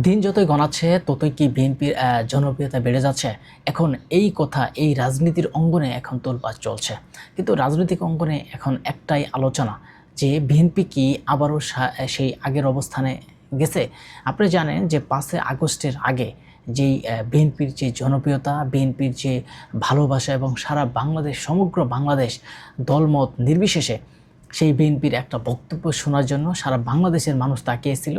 দিন যতই গণাচ্ছে ততই কি বিএনপির জনপ্রিয়তা বেড়ে যাচ্ছে। এখন এই কথা এই রাজনীতির অঙ্গনে এখন তোলপাড় চলছে। কিন্তু রাজনৈতিক অঙ্গনে এখন একটাই আলোচনা যে বিএনপি কি আবারও সেই আগের অবস্থানে গেছে। আপনি জানেন যে 5 আগস্টের আগে যেই বিএনপির যে জনপ্রিয়তা, বিএনপির যে ভালোবাসা এবং সারা বাংলাদেশ সমগ্র বাংলাদেশ দলমত নির্বিশেষে সেই বিএনপির একটা বক্তব্য শোনার জন্য সারা বাংলাদেশের মানুষ তাকিয়েছিল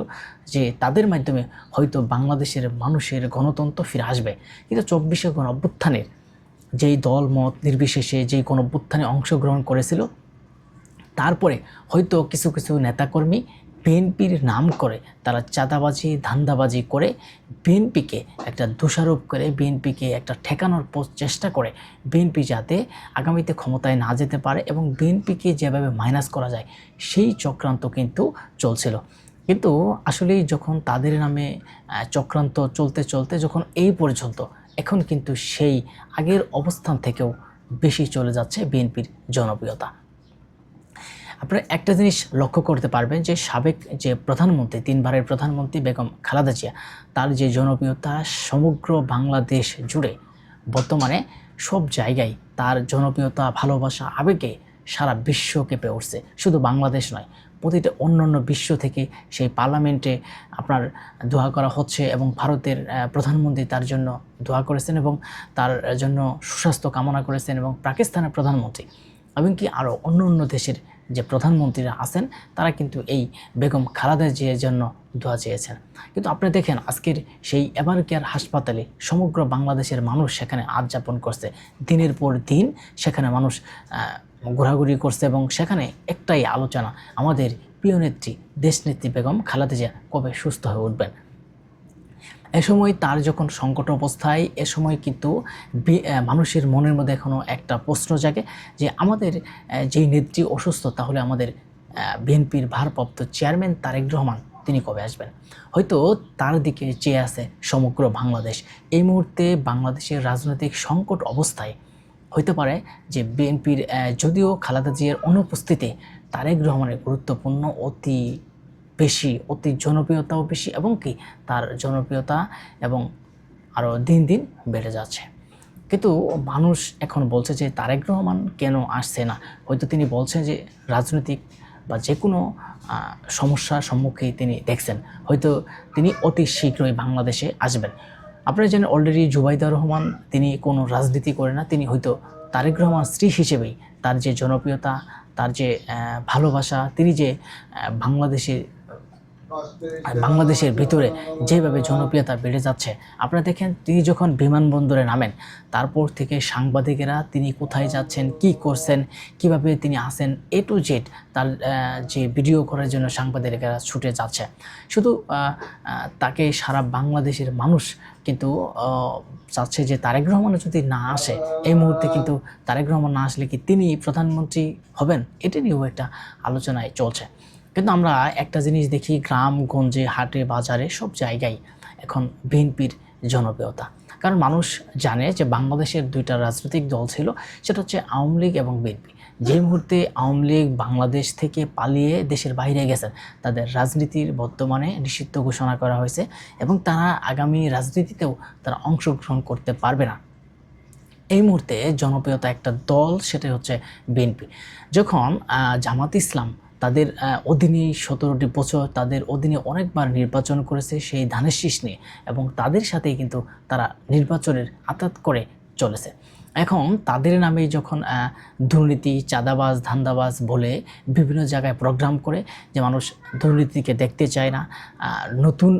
যে তাদের মাধ্যমে হয়তো বাংলাদেশের মানুষের গণতন্ত্র ফিরে আসবে। কিন্তু 24শে গণঅভ্যুত্থানের যেই দল মত নির্বিশেষে যেই গণঅভ্যুত্থানে অংশগ্রহণ করেছিল, তারপরে হয়তো কিছু কিছু নেতাকর্মী বিএনপির নাম করে তারা চাঁদাবাজি ধান্দাবাজি করে বিএনপিকে একটা দোষারোপ করে বিএনপিকে একটা ঠেকানোর চেষ্টা করে বিএনপি যাতে আগামীতে ক্ষমতায় না যেতে পারে এবং বিএনপিকে যেভাবে মাইনাস করা যায় সেই চক্রান্ত কিন্তু চলছিল। কিন্তু আসলেই যখন তাদের নামে চক্রান্ত চলতে চলতে যখন এই পর্যন্ত, এখন কিন্তু সেই আগের অবস্থান থেকেও বেশি চলে যাচ্ছে বিএনপির জনপ্রিয়তা। আপনারা একটা জিনিস লক্ষ্য করতে পারবেন যে সাবেক যে প্রধানমন্ত্রী, 3বারের প্রধানমন্ত্রী বেগম খালেদা জিয়া, তার যে জনপ্রিয়তা সমগ্র বাংলাদেশ জুড়ে বর্তমানে সব জায়গায় তার জনপ্রিয়তা ভালোবাসা আবেগে সারা বিশ্ব কেঁপে উঠছে। শুধু বাংলাদেশ নয়, প্রতিটা অন্যান্য বিশ্ব থেকে সেই পার্লামেন্টে আপনার দোয়া করা হচ্ছে এবং ভারতের প্রধানমন্ত্রী তার জন্য দোয়া করেছেন এবং তার জন্য সুস্বাস্থ্য কামনা করেছেন এবং পাকিস্তানের প্রধানমন্ত্রী এমনকি আরও অন্য অন্য দেশের যে প্রধানমন্ত্রীরা আছেন তারা কিন্তু এই বেগম খালেদা জিয়ার জন্য দোয়া চেয়েছেন। কিন্তু আপনি দেখেন আজকের সেই এভার কেয়ার হাসপাতালে সমগ্র বাংলাদেশের মানুষ সেখানে আজ যাপন করছে, দিনের পর দিন সেখানে মানুষ ঘোরাঘুরি করছে এবং সেখানে একটাই আলোচনা, আমাদের প্রিয় নেত্রী দেশনেত্রী বেগম খালেদা জিয়া কবে সুস্থ হয়ে উঠবেন। এ সময় তার যখন সংকট অবস্থায়, এ সময় কিন্তু মানুষের মনের মধ্যে এখনও একটা প্রশ্ন জাগে যে আমাদের যেই নেত্রী অসুস্থ, তাহলে আমাদের বিএনপির ভারপ্রাপ্ত চেয়ারম্যান তারেক রহমান তিনি কবে আসবেন। হয়তো তার দিকে চেয়ে আছে সমগ্র বাংলাদেশ। এই মুহূর্তে বাংলাদেশের রাজনৈতিক সংকট অবস্থায় হইতে পারে যে বিএনপির যদিও খালেদা জিয়ার অনুপস্থিতি তারেক রহমানের গুরুত্বপূর্ণ অতি জনপ্রিয়তাও বেশি এবং কি তার জনপ্রিয়তা এবং আরও দিন দিন বেড়ে যাচ্ছে। কিন্তু মানুষ এখন বলছে যে তারেক রহমান কেন আসছে না। হয়তো তিনি বলছেন যে রাজনৈতিক বা যে কোনো সমস্যার সম্মুখে তিনি দেখছেন, হয়তো তিনি অতি শীঘ্রই বাংলাদেশে আসবেন। আপনারা জানেন অলরেডি জুবাইদা রহমান তিনি কোনো রাজনীতি করে না, তিনি হয়তো তারেক রহমান স্ত্রী হিসেবেই তার যে জনপ্রিয়তা, তার যে ভালোবাসা, তিনি যে বাংলাদেশের ভিতরে যেভাবে জনপ্রিয়তা বেড়ে যাচ্ছে, আপনারা দেখেন তিনি যখন বিমানবন্দরে নামেন তারপর থেকে সাংবাদিকেরা তিনি কোথায় যাচ্ছেন, কি করছেন, কিভাবে তিনি আসেন, এ টু জেড তার যে ভিডিও করার জন্য সাংবাদিকেরা ছুটে যাচ্ছে। শুধু তাকে সারা বাংলাদেশের মানুষ কিন্তু চাচ্ছে যে তারেক রহমান যদি না আসে, এই মুহূর্তে কিন্তু তারেক রহমান না আসলে কি তিনি প্রধানমন্ত্রী হবেন, এটা নিয়েও একটা আলোচনায় চলছে। কিন্তু আমরা একটা জিনিস দেখি, গ্রামগঞ্জে হাটে বাজারে সব জায়গায় এখন বিএনপির জনপ্রিয়তা। কারণ মানুষ জানে যে বাংলাদেশের 2টা রাজনৈতিক দল ছিল, সেটা হচ্ছে আওয়ামী লীগ এবং বিএনপি। যে মুহূর্তে আওয়ামী লীগ বাংলাদেশ থেকে পালিয়ে দেশের বাইরে গেছেন, তাদের রাজনীতির বর্তমানে নিষিদ্ধ ঘোষণা করা হয়েছে এবং তারা আগামী রাজনীতিতেও তারা অংশগ্রহণ করতে পারবে না। এই মুহূর্তে জনপ্রিয়তা একটা দল, সেটা হচ্ছে বিএনপি। যখন জামাত ইসলাম তাদের অধীনে 17টি বছর তাদের অধীনে অনেকবার নির্বাচন করেছে সেই ধানের শীষ নিয়ে, এবং তাদের সাথেই কিন্তু তারা নির্বাচনের আতাত করে চলেছে। এখন তাদের নামে যখন দুর্নীতি চাঁদাবাজ ধান্দাবাজ বলে বিভিন্ন জায়গায় প্রোগ্রাম করে যে মানুষ দুর্নীতিকে দেখতে চায় না, নতুন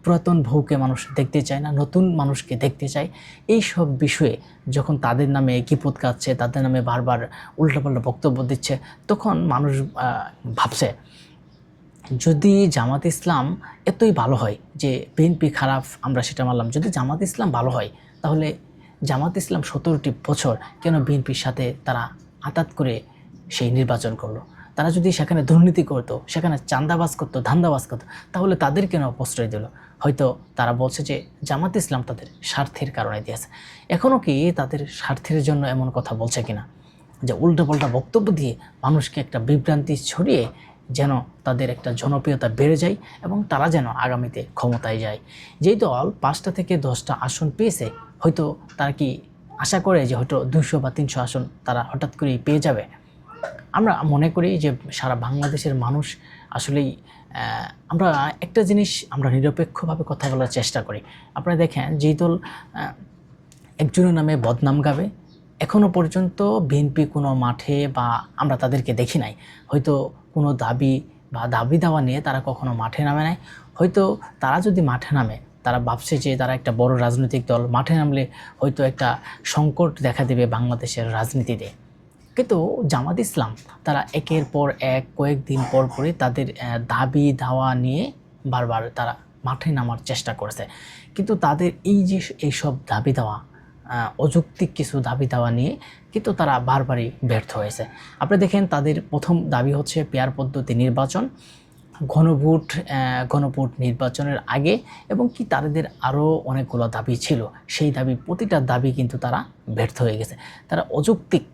পুরাতন ভৌকে মানুষ দেখতে চায় না, নতুন মানুষকে দেখতে চায়, এই সব বিষয়ে যখন তাদের নামে গিবত গাচ্ছে, তাদের নামে বারবার উল্টাপাল্টা বক্তব্য দিচ্ছে, তখন মানুষ ভাবছে যদি জামাত ইসলাম এতই ভালো হয়, যে বিএনপি খারাপ আমরা সেটা মানলাম, যদি জামাত ইসলাম ভালো হয় তাহলে জামাত ইসলাম 17টি বছর কেন বিএনপির সাথে তারা আতাত করে সেই নির্বাচন করলো। তারা যদি সেখানে দুর্নীতি করতো, সেখানে চাঁদাবাজ করতো, ধান্দাবাজ করতো, তাহলে তাদের কেন প্রশ্রয় দিল। হয়তো তারা বলছে যে জামাত ইসলাম তাদের স্বার্থের কারণে দিয়েছে। এখনও কি তাদের স্বার্থের জন্য এমন কথা বলছে কিনা, যে উল্টোপাল্টা বক্তব্য দিয়ে মানুষকে একটা বিভ্রান্তি ছড়িয়ে যেন তাদের একটা জনপ্রিয়তা বেড়ে যায় এবং তারা যেন আগামীতে ক্ষমতায় যায়। যেই দল 5টা থেকে 10টা আসন পেয়েছে, হয়তো তারা কি আশা করে যে হয়তো 200 বা 300 আসন তারা হঠাৎ করেই পেয়ে যাবে? আমরা মনে করি যে সারা বাংলাদেশের মানুষ আসলেই আমরা একটা জিনিস আমরা নিরপেক্ষভাবে কথা বলার চেষ্টা করি। আপনারা দেখেন যেই দল একজনের নামে বদনাম গাবে, এখনও পর্যন্ত বিএনপি কোনো মাঠে বা আমরা তাদেরকে দেখি নাই হয়তো কোনো দাবি বা দাবি দাওয়া নিয়ে তারা কখনো মাঠে নামে নাই। হয়তো তারা যদি মাঠে নামে, তারা ভাবছে যে তারা একটা বড় রাজনৈতিক দল, মাঠে নামলে হয়তো একটা সংকট দেখা দেবে বাংলাদেশের রাজনীতিতে। কিন্তু জামাত ইসলাম তারা একের পর এক কয়েকদিন পর পরই তাদের দাবি দাওয়া নিয়ে বারবার তারা মাঠে নামার চেষ্টা করেছে। কিন্তু তাদের এই যে এইসব দাবি দাওয়া, অযৌক্তিক কিছু দাবি দাওয়া নিয়ে কিন্তু তারা বারবারই ব্যর্থ হয়েছে। আপনি দেখেন তাদের প্রথম দাবি হচ্ছে পেয়ার পদ্ধতি নির্বাচন, গণভোট নির্বাচনের আগে, এবং কি তাদের আরও অনেকগুলো দাবি ছিল। সেই দাবি প্রতিটা দাবি কিন্তু তারা ব্যর্থ হয়ে গেছে। তারা অযৌক্তিক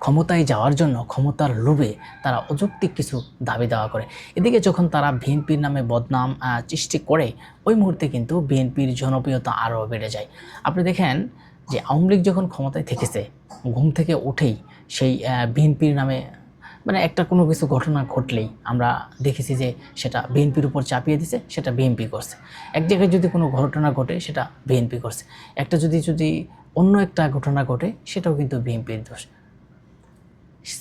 ক্ষমতায় যাওয়ার জন্য, ক্ষমতার লোভে তারা অযৌক্তিক কিছু দাবি দাওয়া করে। এদিকে যখন তারা বিএনপির নামে বদনাম সৃষ্টি করে, ওই মুহূর্তে কিন্তু বিএনপির জনপ্রিয়তা আরও বেড়ে যায়। আপনি দেখেন যে আওয়ামী লীগ যখন ক্ষমতায় থেকেছে, ঘুম থেকে উঠেই সেই বিএনপির নামে মানে একটা কোনো কিছু ঘটনা ঘটলেই আমরা দেখেছি যে সেটা বিএনপির উপর চাপিয়ে দিছে, সেটা বিএনপি করছে। এক জায়গায় যদি কোনো ঘটনা ঘটে সেটা বিএনপি করছে, একটা যদি অন্য একটা ঘটনা ঘটে সেটাও কিন্তু বিএনপির দোষ।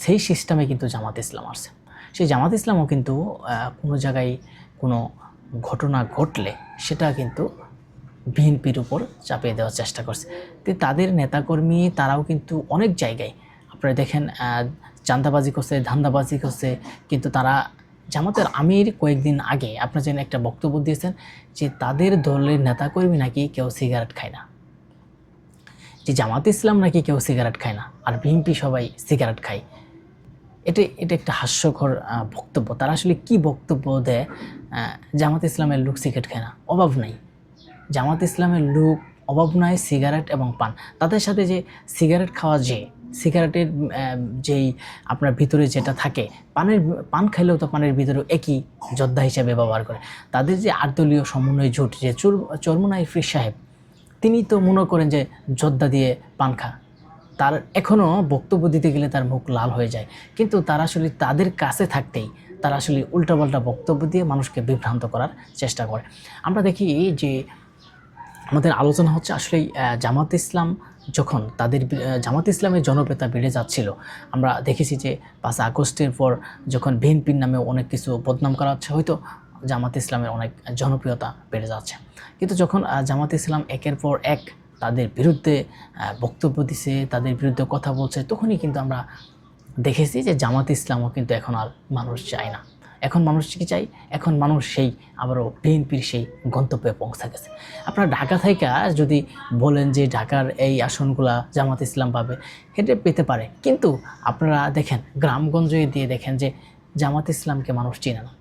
সেই সিস্টেমে কিন্তু জামাত ইসলাম আসছে। সেই জামাত ইসলামও কিন্তু কোনো জায়গায় কোনো ঘটনা ঘটলে সেটা কিন্তু বিএনপির উপর চাপিয়ে দেওয়ার চেষ্টা করছে। তো তাদের নেতাকর্মী তারাও কিন্তু অনেক জায়গায় আপনারা দেখেন চাঁদাবাজি করছে, ধান্দাবাজি করছে, কিন্তু তারা জামাতের আমির কয়েকদিন আগে আপনার যেন একটা বক্তব্য দিয়েছেন যে তাদের দলের নেতাকর্মী নাকি কেউ সিগারেট খায় না, যে জামাত ইসলাম নাকি কেউ সিগারেট খায় না আর বিএনপি সবাই সিগারেট খায়। এটা একটা হাস্যকর বক্তব্য। তারা আসলে কি বক্তব্য দেয়? জামাত ইসলামের লোক সিগারেট খায় না, অভাব নাই। জামাত ইসলামের লোক অভাব নাই সিগারেট এবং পান। তাদের সাথে যে সিগারেট খাওয়া, যে সিগারেটের যেই আপনার ভিতরে যেটা থাকে, পান খাইলেও তো পানের ভিতরে একই যোদ্ধা হিসেবে ব্যবহার করে। তাদের যে 8 দলীয় সমন্বয় জোট, যে চরমোনাই ফির সাহেব, তিনি তো মনে করেন যে যোদ্ধা দিয়ে পান খা, তার এখনও বক্তব্য দিতে গেলে তার মুখ লাল হয়ে যায়। কিন্তু তারা আসলে তাদের কাছে থাকতেই তারা আসলে উল্টাপাল্টা বক্তব্য দিয়ে মানুষকে বিভ্রান্ত করার চেষ্টা করে। আমরা দেখি যে আমাদের আলোচনা হচ্ছে আসলে জামাত ইসলাম যখন জামাত ইসলামের জনপ্রিয়তা বেড়ে যাচ্ছিল, আমরা দেখেছি যে 5 আগস্টের পর যখন বিএনপির নামে অনেক কিছু বদনাম করা হচ্ছে, হয়তো জামাত ইসলামের অনেক জনপ্রিয়তা বেড়ে যাচ্ছে। কিন্তু যখন জামাত ইসলাম একের পর এক তাদের বিরুদ্ধে বক্তব্য দিছে, তাদের বিরুদ্ধে কথা বলছে, তখনই কিন্তু আমরা দেখেছি যে জামাত ইসলামও কিন্তু এখন আর মানুষ চায় না। এখন মানুষ কি চাই? এখন মানুষ সেই আবারও বিএনপির সেই গন্তব্যে পৌঁছে গেছে। আপনারা ঢাকা থেকে যদি বলেন যে ঢাকার এই আসনগুলা জামাত ইসলাম পাবে, এটা পেতে পারে, কিন্তু আপনারা দেখেন গ্রামগঞ্জে দিয়ে দেখেন যে জামাত ইসলামকে মানুষ চেনে না,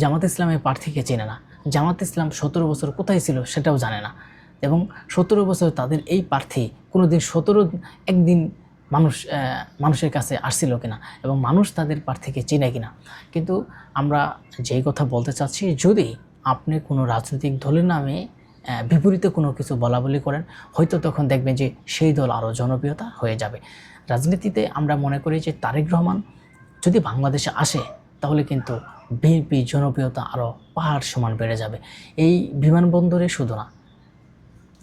জামাত ইসলামের প্রার্থীকে চেনে না। জামাত ইসলাম 17 বছর কোথায় ছিল সেটাও জানে না, এবং 17 বছর তাদের এই প্রার্থী কোনোদিন একদিন মানুষের কাছে আসছিল কিনা, এবং মানুষ তাদের প্রার্থীকে চেনে কিনা। কিন্তু আমরা যেই কথা বলতে চাচ্ছি, যদি আপনি কোনো রাজনৈতিক দলের নামে বিপরীতে কোনো কিছু বলাবলি করেন, হয়তো তখন দেখবেন যে সেই দল আরও জনপ্রিয়তা হয়ে যাবে। রাজনীতিতে আমরা মনে করি যে তারেক রহমান যদি বাংলাদেশে আসে, তাহলে কিন্তু বিএনপি জনপ্রিয়তা আরও পাহাড় সমান বেড়ে যাবে। এই বিমানবন্দরে শুধু না,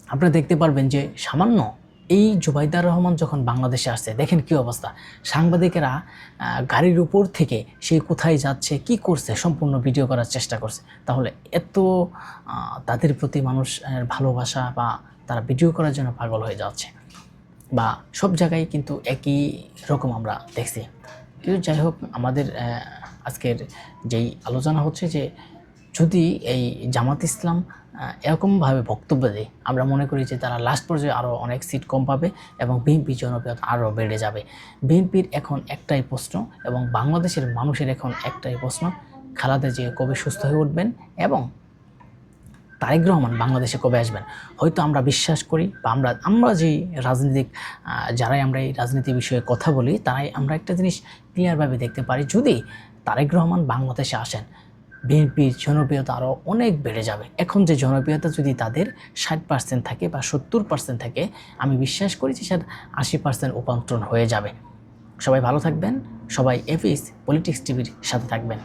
আপনারা দেখতে পারবেন যে সামান্য এই জুবাইদার রহমান যখন বাংলাদেশে আসছে, দেখেন কী অবস্থা। সাংবাদিকেরা গাড়ির উপর থেকে সে কোথায় যাচ্ছে, কি করছে, সম্পূর্ণ ভিডিও করার চেষ্টা করছে। তাহলে এত তাদের প্রতি মানুষের ভালোবাসা, বা তারা ভিডিও করার জন্য পাগল হয়ে যাচ্ছে, বা সব জায়গায় কিন্তু একই রকম আমরা দেখছি। কিন্তু যাই হোক, আমাদের আজকের যেই আলোচনা হচ্ছে যে যদি এই জামাত ইসলাম এরকমভাবে বক্তব্য দেয়, আমরা মনে করি যে তারা লাস্ট পর্যায়ে আরও অনেক সিট কম পাবে এবং বিএনপি জনপ্রিয়তা আরও বেড়ে যাবে। বিএনপির এখন একটাই প্রশ্ন, এবং বাংলাদেশের মানুষের এখন একটাই প্রশ্ন, খালেদা জিয়া কবে সুস্থ হয়ে উঠবেন এবং তারেক রহমান বাংলাদেশে কবে আসবেন। হয়তো আমরা বিশ্বাস করি, বা আমরা যেই রাজনীতিক যারাই আমরা এই রাজনীতি বিষয়ে কথা বলি, তারাই আমরা একটা জিনিস ক্লিয়ারভাবে দেখতে পারি, যদি তারেক রহমান বাংলাদেশে আসেন, বিএনপির জনপ্রিয়তা আরও অনেক বেড়ে যাবে। এখন যে জনপ্রিয়তা যদি তাদের 60% থাকে বা 70% থাকে, আমি বিশ্বাস করি যে সেটা 80% রূপান্তরণ হয়ে যাবে। সবাই ভালো থাকবেন, সবাই এফএস পলিটিক্স টিভির সাথে থাকবেন।